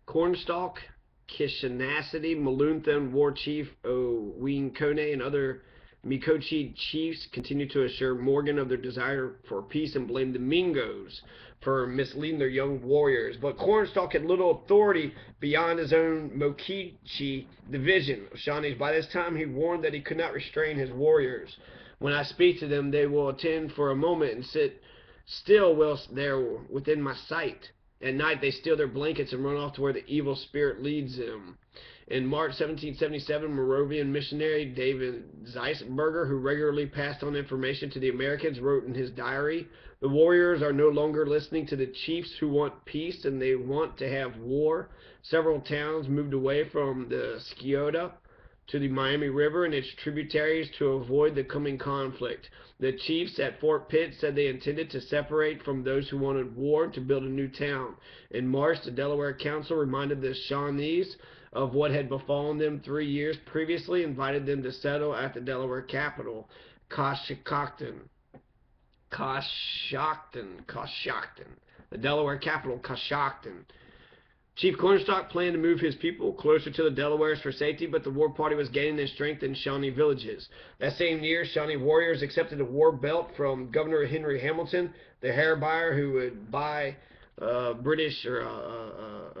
Cornstalk, Kishanasity, Malunthan, War Chief Oween Kone, and other Mikochi chiefs continue to assure Morgan of their desire for peace and blame the Mingos for misleading their young warriors. But Cornstalk had little authority beyond his own Mokichi division of Shawnees. By this time, he warned that he could not restrain his warriors. When I speak to them, they will attend for a moment and sit still whilst they're within my sight. At night, they steal their blankets and run off to where the evil spirit leads them. In March 1777, Moravian missionary David Zeisberger, who regularly passed on information to the Americans, wrote in his diary, "The warriors are no longer listening to the chiefs who want peace and they want to have war. Several towns moved away from the Scioto to the Miami River and its tributaries to avoid the coming conflict. The chiefs at Fort Pitt said they intended to separate from those who wanted war to build a new town. In March, the Delaware Council reminded the Shawnees of what had befallen them 3 years previously, invited them to settle at the Delaware capital, Coshocton. The Delaware capital, Coshocton. Chief Cornstalk planned to move his people closer to the Delawares for safety, but the war party was gaining in strength in Shawnee villages. That same year, Shawnee warriors accepted a war belt from Governor Henry Hamilton, the hair buyer who would buy British or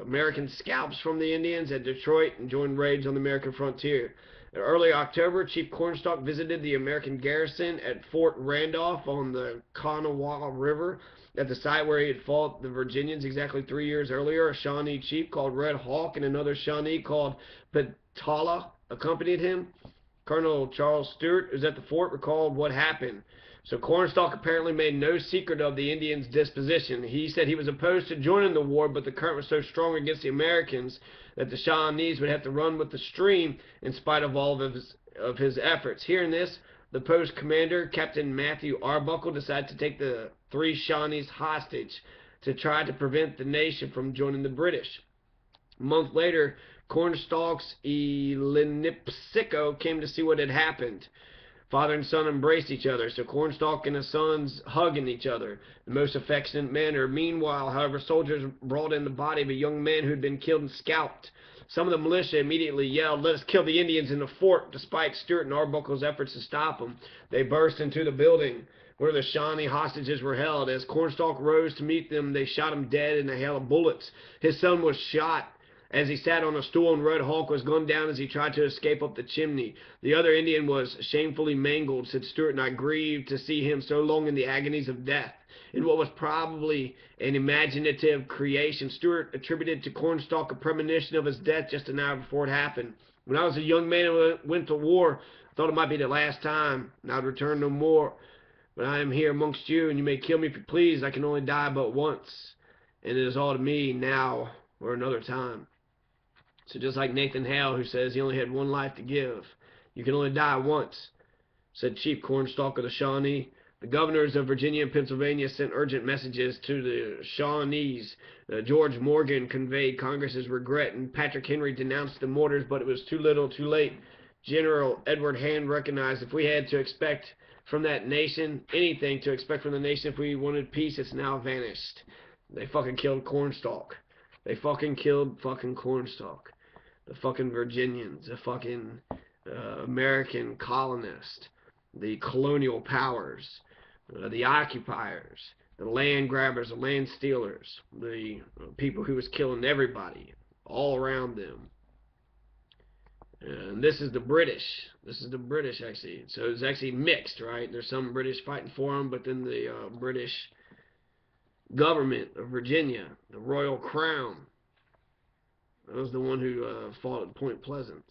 American scalps from the Indians at Detroit and joined raids on the American frontier. In early October, Chief Cornstalk visited the American garrison at Fort Randolph on the Kanawha River. At the site where he had fought the Virginians exactly 3 years earlier, a Shawnee chief called Red Hawk and another Shawnee called Petala accompanied him. Colonel Charles Stewart, who was at the fort, recalled what happened. So Cornstalk apparently made no secret of the Indians' disposition. He said he was opposed to joining the war, but the current was so strong against the Americans that the Shawnees would have to run with the stream in spite of all of his efforts. Hearing this, the post commander, Captain Matthew Arbuckle, decided to take the 3 Shawnees hostage to try to prevent the nation from joining the British. A month later, Cornstalk's Elinipsico came to see what had happened. Father and son embraced each other, so Cornstalk and his sons hugging each other in the most affectionate manner. Meanwhile, however, soldiers brought in the body of a young man who had been killed and scalped. Some of the militia immediately yelled, "Let us kill the Indians in the fort." Despite Stewart and Arbuckle's efforts to stop them, they burst into the building where the Shawnee hostages were held. As Cornstalk rose to meet them, they shot him dead in a hail of bullets. His son was shot as he sat on a stool, and Red Hawk was gunned down as he tried to escape up the chimney. The other Indian was shamefully mangled, said Stewart, and I grieved to see him so long in the agonies of death. In what was probably an imaginative creation, Stewart attributed to Cornstalk a premonition of his death just an hour before it happened. "When I was a young man and went to war, I thought it might be the last time, and I'd return no more. But I am here amongst you, and you may kill me if you please. I can only die but once, and it is all to me now or another time." So just like Nathan Hale, who says he only had one life to give, you can only die once, said Chief Cornstalk of the Shawnee. The governors of Virginia and Pennsylvania sent urgent messages to the Shawnees. George Morgan conveyed Congress's regret, and Patrick Henry denounced the mortars, but it was too little, too late. General Edward Hand recognized if we had to expect from that nation, anything to expect from the nation if we wanted peace, it's now vanished. They fucking killed Cornstalk. They fucking killed fucking Cornstalk. The fucking Virginians, the fucking American colonists, the colonial powers, the occupiers, the land grabbers, the land stealers, the people who was killing everybody all around them. And this is the British. This is the British, actually. So it's actually mixed, right? There's some British fighting for them, but then the British government of Virginia, the Royal Crown, that was the one who fought at Point Pleasant.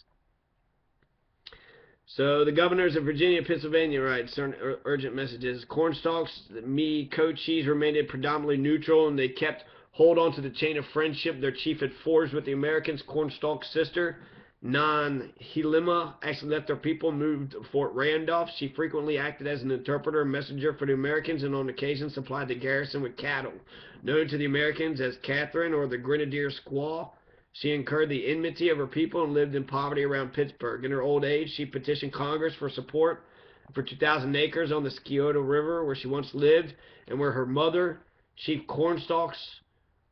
So the governors of Virginia and Pennsylvania write urgent messages. Cornstalk's co-chiefs remained predominantly neutral, and they kept hold on to the chain of friendship their chief had forged with the Americans. Cornstalk's sister, Non-Helima, actually left their people and moved to Fort Randolph. She frequently acted as an interpreter and messenger for the Americans, and on occasion supplied the garrison with cattle. Known to the Americans as Catherine or the Grenadier Squaw, she incurred the enmity of her people and lived in poverty around Pittsburgh. In her old age, she petitioned Congress for support for 2,000 acres on the Scioto River, where she once lived, and where her mother, Chief Cornstalk's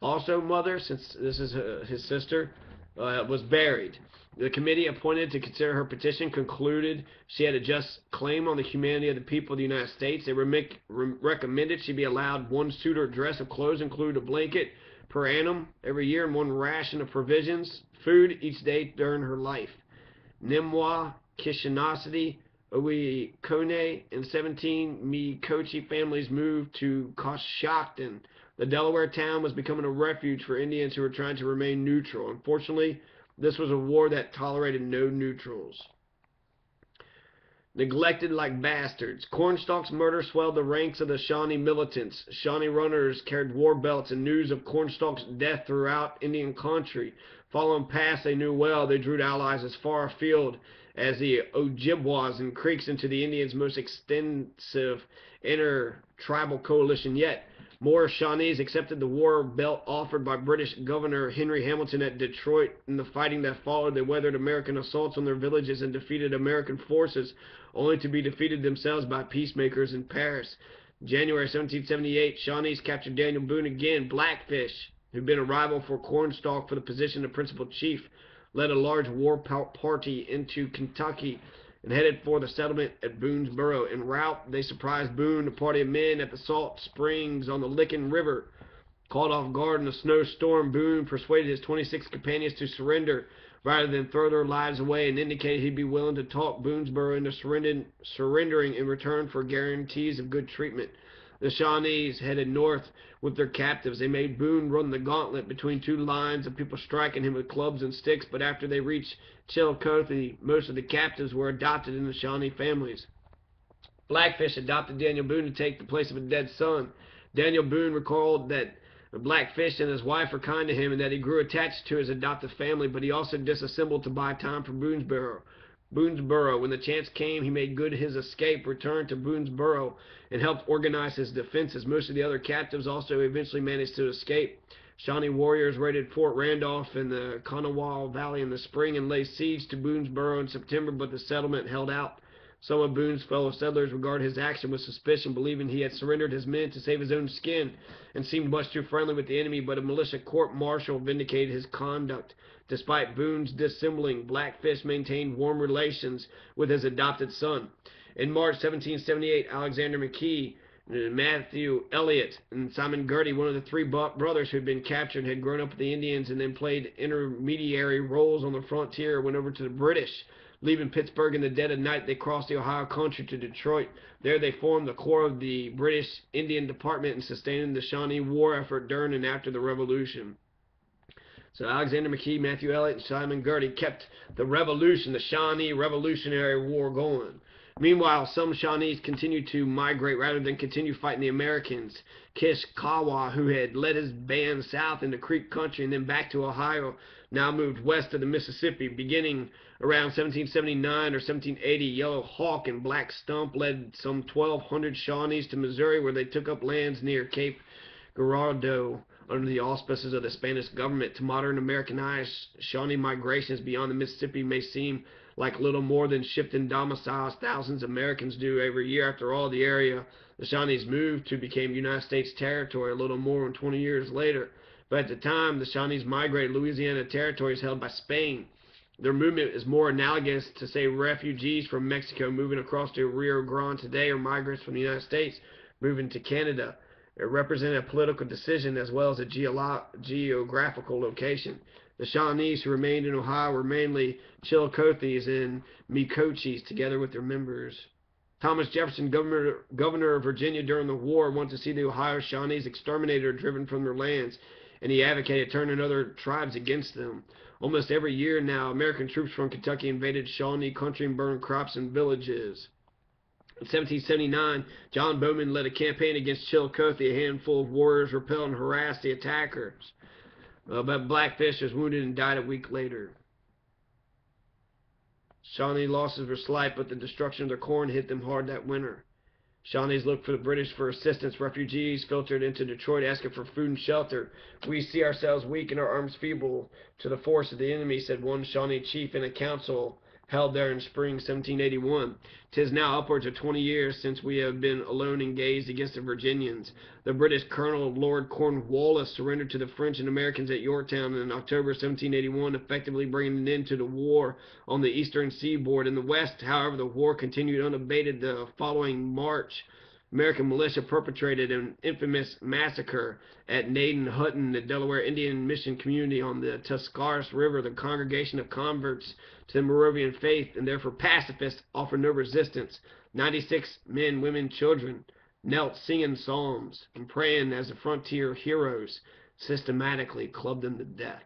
Also, Mother, since this is his sister, was buried. The committee appointed to consider her petition concluded she had a just claim on the humanity of the people of the United States. They recommended she be allowed one suit or dress of clothes, including a blanket, per annum every year, and one ration of provisions, food each day during her life. Nimwa, Kishinosity, Owe-Kone, and 17 Mikochi families moved to Coshocton. The Delaware town was becoming a refuge for Indians who were trying to remain neutral. Unfortunately, this was a war that tolerated no neutrals. Neglected like bastards. Cornstalk's murder swelled the ranks of the Shawnee militants. Shawnee runners carried war belts and news of Cornstalk's death throughout Indian country. Following past they knew well, they drew allies as far afield as the Ojibwas and Creeks into the Indians' most extensive inter-tribal coalition yet. More Shawnees accepted the war belt offered by British Governor Henry Hamilton at Detroit. In the fighting that followed, they weathered American assaults on their villages and defeated American forces, only to be defeated themselves by peacemakers in Paris. January 1778, Shawnees captured Daniel Boone again. Blackfish, who'd been a rival for Cornstalk for the position of principal chief, led a large war party into Kentucky and headed for the settlement at Boonesboro. En route, they surprised Boone, a party of men, at the Salt Springs on the Licking River. Caught off guard in a snowstorm, Boone persuaded his 26 companions to surrender rather than throw their lives away, and indicated he'd be willing to talk Boonesboro into surrendering in return for guarantees of good treatment. The Shawnees headed north with their captives. They made Boone run the gauntlet between two lines of people striking him with clubs and sticks, but after they reached Chillicothe, most of the captives were adopted into Shawnee families. Blackfish adopted Daniel Boone to take the place of a dead son. Daniel Boone recalled that Blackfish and his wife were kind to him and that he grew attached to his adoptive family, but he also disassembled to buy time for Boonesboro. When the chance came, he made good his escape, returned to Boonesboro, and helped organize his defenses. Most of the other captives also eventually managed to escape. Shawnee warriors raided Fort Randolph in the Kanawha Valley in the spring and laid siege to Boonesboro in September, but the settlement held out. Some of Boone's fellow settlers regarded his action with suspicion, believing he had surrendered his men to save his own skin, and seemed much too friendly with the enemy, but a militia court-martial vindicated his conduct. Despite Boone's dissembling, Blackfish maintained warm relations with his adopted son. In March 1778, Alexander McKee, Matthew Elliott, and Simon Girty, one of the three brothers who had been captured, had grown up with the Indians and then played intermediary roles on the frontier, went over to the British. Leaving Pittsburgh in the dead of night, they crossed the Ohio country to Detroit. There they formed the core of the British Indian Department and sustained the Shawnee war effort during and after the Revolution. So Alexander McKee, Matthew Elliott, and Simon Girty kept the revolution, the Shawnee Revolutionary War, going. Meanwhile, some Shawnees continued to migrate rather than continue fighting the Americans. Kishkawa, who had led his band south into Creek Country and then back to Ohio, now moved west of the Mississippi. Beginning around 1779 or 1780, Yellow Hawk and Black Stump led some 1,200 Shawnees to Missouri, where they took up lands near Cape Girardeau under the auspices of the Spanish government. To modern American eyes, Shawnee migrations beyond the Mississippi may seem like little more than shifting domiciles thousands of Americans do every year. After all, the area the Shawnees moved to became United States territory a little more than 20 years later. But at the time the Shawnees migrated, Louisiana territory is held by Spain. Their movement is more analogous to, say, refugees from Mexico moving across the Rio Grande today, or migrants from the United States moving to Canada. It represented a political decision as well as a geographical location. The Shawnees who remained in Ohio were mainly Chillicothe's and Mikochis, together with their members. Thomas Jefferson, governor of Virginia during the war, wanted to see the Ohio Shawnees exterminated or driven from their lands, and he advocated turning other tribes against them. Almost every year now, American troops from Kentucky invaded Shawnee country and burned crops and villages. In 1779, John Bowman led a campaign against Chillicothe. A handful of warriors repelled and harassed the attackers. But Blackfish was wounded and died a week later. Shawnee losses were slight, but the destruction of their corn hit them hard that winter. Shawnees looked for the British for assistance. Refugees filtered into Detroit asking for food and shelter. "We see ourselves weak and our arms feeble to the force of the enemy," said one Shawnee chief in a council held there in spring 1781. 'Tis now upwards of 20 years since we have been alone engaged against the Virginians. The British Colonel Lord Cornwallis surrendered to the French and Americans at Yorktown in October 1781, effectively bringing an end to the war on the eastern seaboard. In the west, however, the war continued unabated. The following March, American militia perpetrated an infamous massacre at Naden Hutton, the Delaware Indian Mission community on the Tuscarawas River. The congregation of converts to the Moravian faith, and therefore pacifists, offered no resistance. 96 men, women, children knelt singing psalms and praying as the frontier heroes systematically clubbed them to death.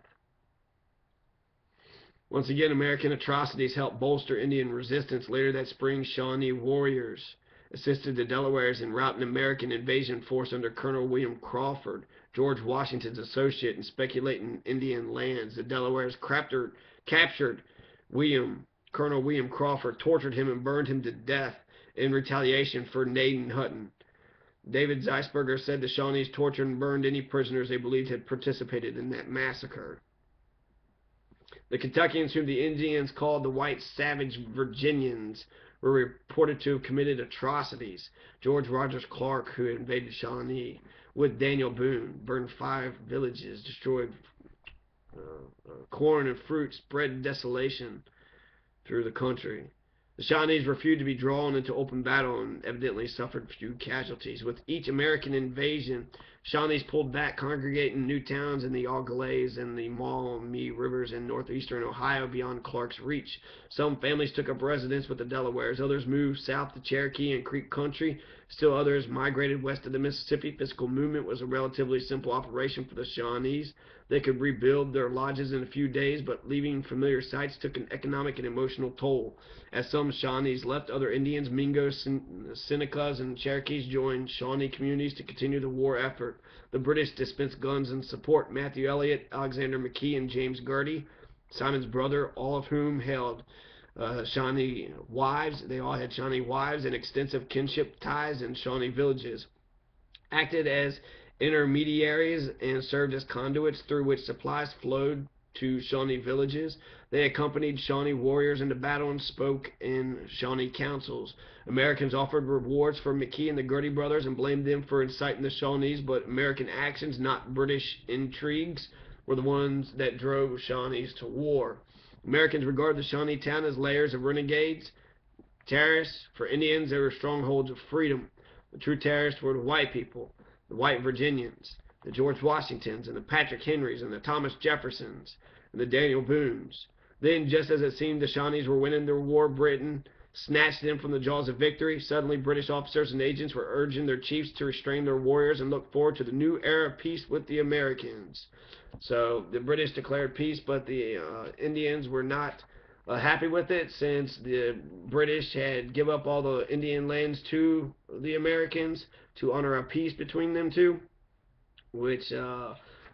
Once again, American atrocities helped bolster Indian resistance. Later that spring, Shawnee warriors assisted the Delawares in routing an American invasion force under Colonel William Crawford, George Washington's associate in speculating Indian lands. The Delawares captured Colonel William Crawford, tortured him, and burned him to death in retaliation for Naden Hutton. David Zeisberger said the Shawnees tortured and burned any prisoners they believed had participated in that massacre. The Kentuckians, whom the Indians called the White Savage Virginians, were reported to have committed atrocities. George Rogers Clark, who had invaded Shawnee with Daniel Boone, burned 5 villages, destroyed corn and fruit, spread desolation through the country. The Shawnees refused to be drawn into open battle and evidently suffered few casualties. With each American invasion, Shawnees pulled back, congregating new towns in the Ogallala and the Maumee rivers in northeastern Ohio beyond Clark's reach. Some families took up residence with the Delawares. Others moved south to Cherokee and Creek country. Still others migrated west of the Mississippi. Physical movement was a relatively simple operation for the Shawnees. They could rebuild their lodges in a few days, but leaving familiar sites took an economic and emotional toll. As some Shawnees left, other Indians, Mingos, Senecas, and Cherokees joined Shawnee communities to continue the war effort. The British dispensed guns and support. Matthew Elliott, Alexander McKee, and James Gertie, Simon's brother, all of whom held Shawnee wives. They all had Shawnee wives and extensive kinship ties in Shawnee villages, acted as intermediaries and served as conduits through which supplies flowed to Shawnee villages. They accompanied Shawnee warriors into battle and spoke in Shawnee councils. Americans offered rewards for McKee and the Gertie brothers and blamed them for inciting the Shawnees, but American actions, not British intrigues, were the ones that drove Shawnees to war. Americans regarded the Shawnee town as layers of renegades. Terrorists, for Indians, they were strongholds of freedom. The true terrorists were the white people, the white Virginians, the George Washingtons, and the Patrick Henrys, and the Thomas Jeffersons, and the Daniel Boones. Then, just as it seemed the Shawnees were winning their war, Britain snatched them from the jaws of victory. Suddenly, British officers and agents were urging their chiefs to restrain their warriors and look forward to the new era of peace with the Americans. So, the British declared peace, but the Indians were not happy with it, since the British had given up all the Indian lands to the Americans to honor a peace between them two, which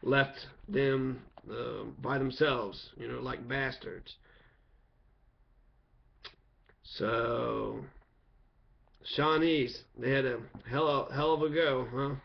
left them by themselves, like bastards. So, Shawnees, they had a hell of a go, huh?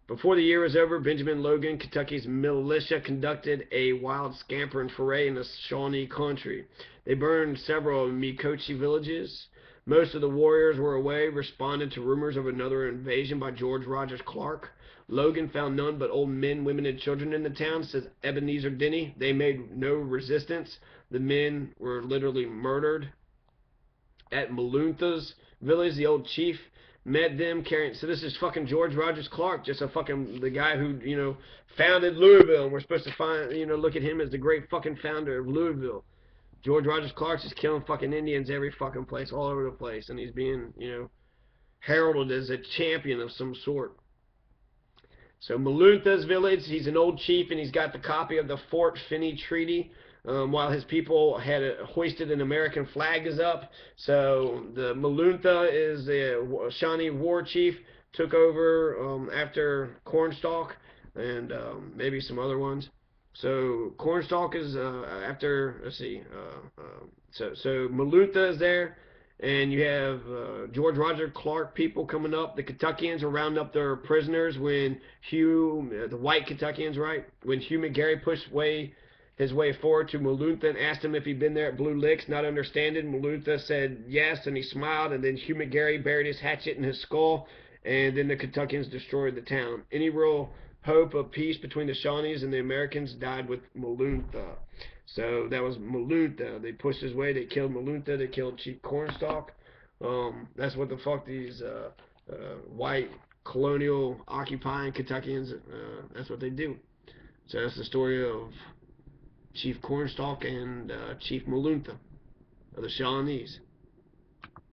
Before the year was over, Benjamin Logan, Kentucky's militia, conducted a wild scamper and foray in the Shawnee country. They burned several Micochi villages. Most of the warriors were away, responded to rumors of another invasion by George Rogers Clark. Logan found none but old men, women, and children in the town, says Ebenezer Denny. They made no resistance. The men were literally murdered. At Maluntha's village, the old chief met them carrying. So this is fucking George Rogers Clark, just the guy who, founded Louisville. And we're supposed to look at him as the great fucking founder of Louisville. George Rogers Clark's just killing fucking Indians every fucking place, all over the place. And he's being, heralded as a champion of some sort. So Maluntha's village, he's an old chief, and he's got the copy of the Fort Finney Treaty, while his people had hoisted an American flag is up. So the Maluntha is the Shawnee war chief, took over after Cornstalk, and maybe some other ones. So Cornstalk is after, let's see, so Maluntha is there, And you have George Roger Clark people coming up. The Kentuckians are rounding up their prisoners when the white Kentuckians, right? When Hugh McGarry pushed his way forward to Maloonta and asked him if he'd been there at Blue Licks, not understanding. Maloonta said yes, and he smiled, and then Hugh McGarry buried his hatchet in his skull, and then the Kentuckians destroyed the town. Any real hope of peace between the Shawnees and the Americans died with Maloonta. So that was Maloonta. They pushed his way. They killed Maloonta. They killed Chief Cornstalk. That's what the fuck these white colonial occupying Kentuckians. That's what they do. So that's the story of Chief Cornstalk and Chief Maloonta of the Shawnees.